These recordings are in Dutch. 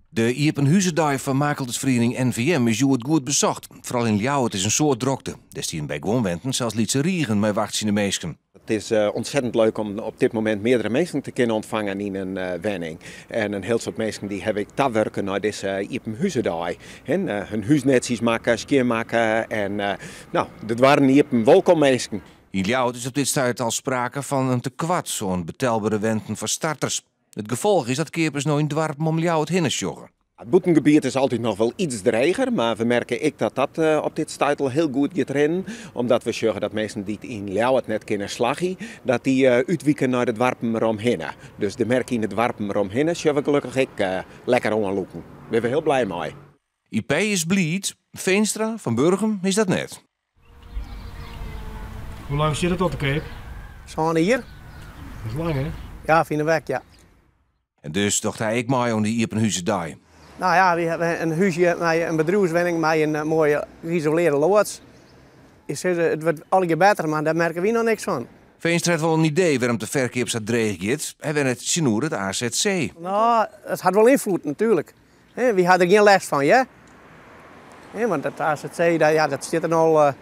De Iepenhuizendag van Makeltersvereniging NVM is het goed bezocht. Vooral in Ljouwert is een soort drokte. Destien bij Gwonwenten zelfs liet ze riegen met wachtziende meesken. Het is ontzettend leuk om op dit moment meerdere mensen te kunnen ontvangen in een wenning. En een heel soort mensen die heb ik werken naar deze Iepenhuizendag. Hun huisnetjes maken, schoonmaken en dat waren Iepen welkom mensen. In Ljouwert is op dit stuit al sprake van een tekwad, zo'n betelbare wenten voor starters. Het gevolg is dat keepers nou in het dorp om Ljouwert heen joggen. Het boetengebied is altijd nog wel iets dreiger, maar we merken dat op dit stuitel heel goed gaat rennen. Omdat we zorgen dat mensen die in Ljouwert net kunnen slaggen, dat die uitwijken naar het dorp eromheen. Dus de merken in het dorp eromheen zullen we gelukkig ook lekker onderlopen. Daar zijn we heel blij mee. IP is blied, Veenstra van Burgum is dat net. Hoe lang zit het op de Cape? Zo'n hier? Dat is lang, hè? Ja, vind ik weg, ja. En dus dacht hij ik maar aan die Iepenhuizendag. Nou ja, we hebben een huisje met een bedrijfswoning met een mooie geïsoleerde loods. Het wordt alle keer beter, maar daar merken we nog niks van. Veenstra had wel een idee waarom de verkeer zo dreig gaat. Hij werd het Sinoer het AZC. Nou, het had wel invloed natuurlijk. We hadden er geen les van, ja? Want het AZC, dat zit er al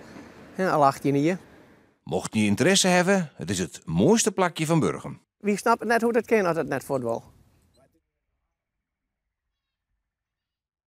18 jaar. Mocht je interesse hebben, het is het mooiste plakje van Burgum. Wie snapt net hoe dat kan als het net voetbal.